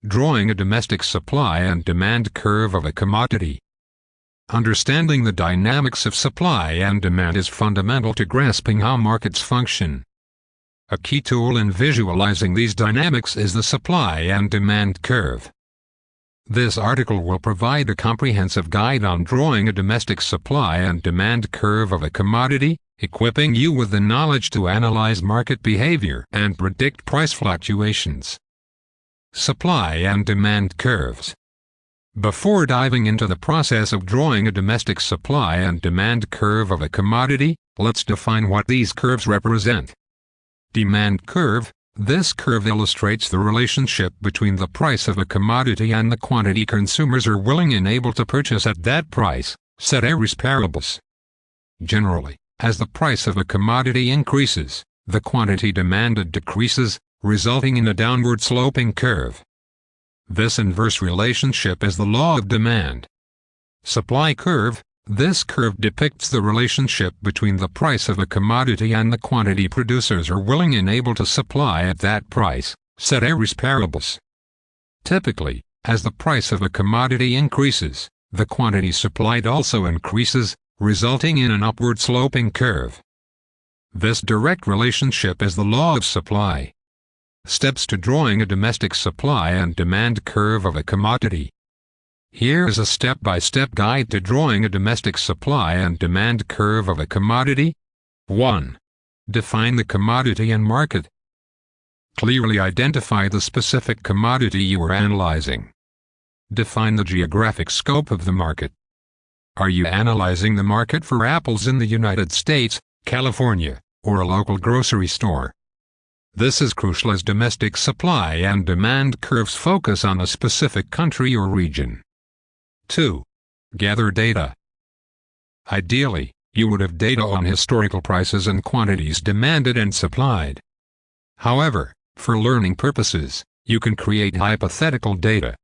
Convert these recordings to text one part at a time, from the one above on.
Drawing a domestic supply and demand curve of a commodity. Understanding the dynamics of supply and demand is fundamental to grasping how markets function. A key tool in visualizing these dynamics is the supply and demand curve. This article will provide a comprehensive guide on drawing a domestic supply and demand curve of a commodity, equipping you with the knowledge to analyze market behavior and predict price fluctuations. Supply and demand curves. Before diving into the process of drawing a domestic supply and demand curve of a commodity, let's define what these curves represent. Demand curve. This curve illustrates the relationship between the price of a commodity and the quantity consumers are willing and able to purchase at that price, ceteris paribus. Generally, as the price of a commodity increases, the quantity demanded decreases, resulting in a downward sloping curve. This inverse relationship is the law of demand. Supply curve. This curve depicts the relationship between the price of a commodity and the quantity producers are willing and able to supply at that price, ceteris paribus. Typically, as the price of a commodity increases, the quantity supplied also increases, resulting in an upward sloping curve. This direct relationship is the law of supply. Steps to drawing a domestic supply and demand curve of a commodity. Here is a step-by-step guide to drawing a domestic supply and demand curve of a commodity. 1. Define the commodity and market. Clearly identify the specific commodity you are analyzing. Define the geographic scope of the market. Are you analyzing the market for apples in the United States, California, or a local grocery store? This is crucial as domestic supply and demand curves focus on a specific country or region. 2. Gather data. Ideally, you would have data on historical prices and quantities demanded and supplied. However, for learning purposes, you can create hypothetical data.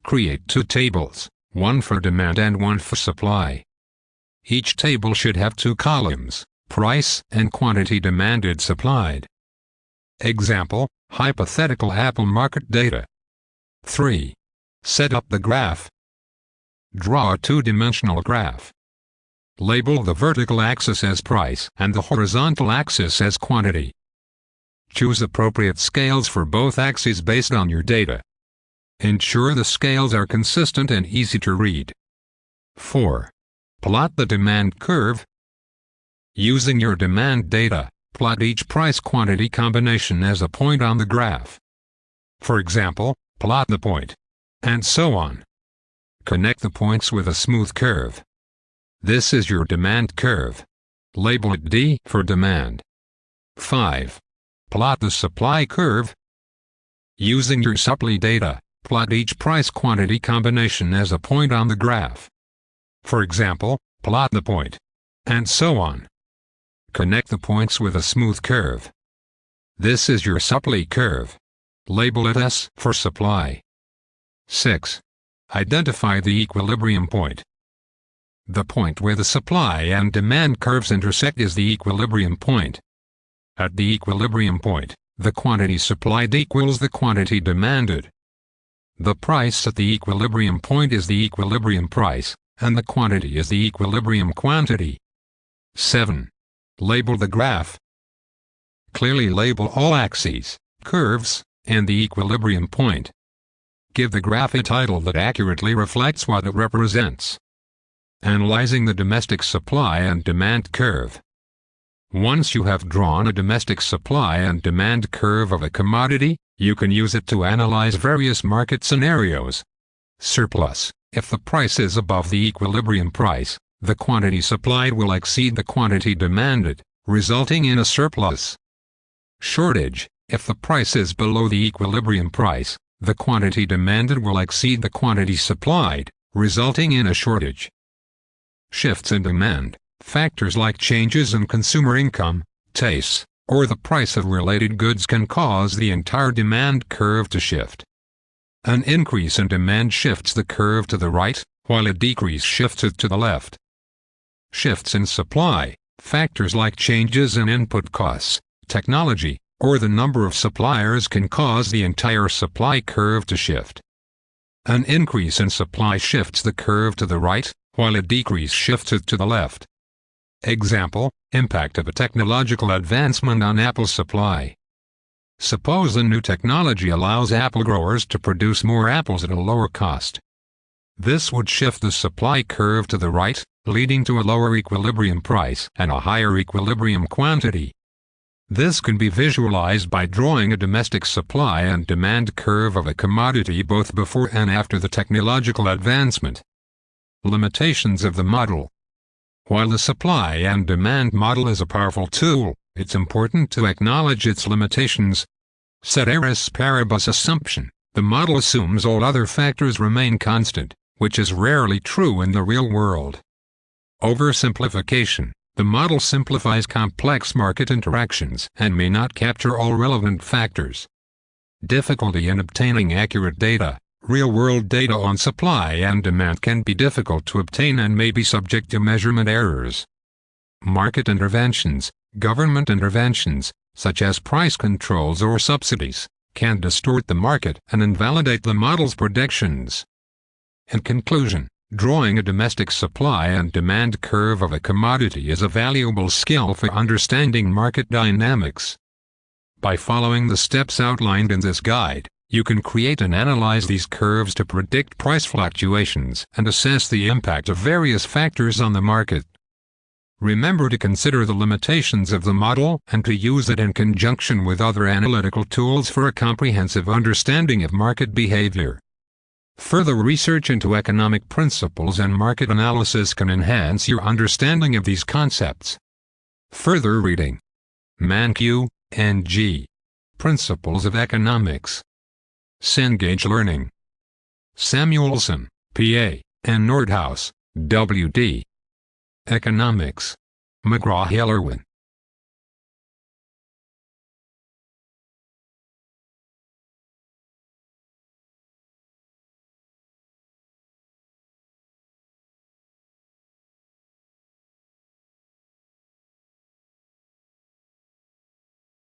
Create 2 tables, one for demand and one for supply. Each table should have 2 columns, price and quantity demanded supplied. Example, hypothetical apple market data. 3. Set up the graph. Draw a 2-dimensional graph. Label the vertical axis as price and the horizontal axis as quantity. Choose appropriate scales for both axes based on your data. Ensure the scales are consistent and easy to read. 4. Plot the demand curve. Using your demand data, plot each price-quantity combination as a point on the graph. For example, plot the point, and so on. Connect the points with a smooth curve. This is your demand curve. Label it D for demand. 5. Plot the supply curve. Using your supply data, plot each price-quantity combination as a point on the graph. For example, plot the point, and so on. Connect the points with a smooth curve. This is your supply curve. Label it S for supply. 6. Identify the equilibrium point. The point where the supply and demand curves intersect is the equilibrium point. At the equilibrium point, the quantity supplied equals the quantity demanded. The price at the equilibrium point is the equilibrium price, and the quantity is the equilibrium quantity. 7. Label the graph. Clearly label all axes, curves, and the equilibrium point. Give the graph a title that accurately reflects what it represents. Analyzing the domestic supply and demand curve. Once you have drawn a domestic supply and demand curve of a commodity, you can use it to analyze various market scenarios. Surplus. If the price is above the equilibrium price, the quantity supplied will exceed the quantity demanded, resulting in a surplus. Shortage. If the price is below the equilibrium price, the quantity demanded will exceed the quantity supplied, resulting in a shortage. Shifts in demand. Factors like changes in consumer income, tastes, or the price of related goods can cause the entire demand curve to shift. An increase in demand shifts the curve to the right, while a decrease shifts it to the left. Shifts in supply. Factors like changes in input costs, technology, or the number of suppliers can cause the entire supply curve to shift. An increase in supply shifts the curve to the right, while a decrease shifts it to the left. Example: impact of a technological advancement on apple supply. Suppose a new technology allows apple growers to produce more apples at a lower cost. This would shift the supply curve to the right, leading to a lower equilibrium price and a higher equilibrium quantity. This can be visualized by drawing a domestic supply and demand curve of a commodity both before and after the technological advancement. Limitations of the model. While the supply and demand model is a powerful tool, it's important to acknowledge its limitations. Ceteris paribus assumption: the model assumes all other factors remain constant, which is rarely true in the real world. Oversimplification: the model simplifies complex market interactions and may not capture all relevant factors. Difficulty in obtaining accurate data. Real-world data on supply and demand can be difficult to obtain and may be subject to measurement errors. Market interventions. Government interventions, such as price controls or subsidies, can distort the market and invalidate the model's predictions. In conclusion, drawing a domestic supply and demand curve of a commodity is a valuable skill for understanding market dynamics. By following the steps outlined in this guide, you can create and analyze these curves to predict price fluctuations and assess the impact of various factors on the market. Remember to consider the limitations of the model and to use it in conjunction with other analytical tools for a comprehensive understanding of market behavior. Further research into economic principles and market analysis can enhance your understanding of these concepts. Further reading. Mankiw, N.G. Principles of Economics. Cengage Learning. Samuelson, P.A., and Nordhaus, W.D. Economics. McGraw-Hill Irwin.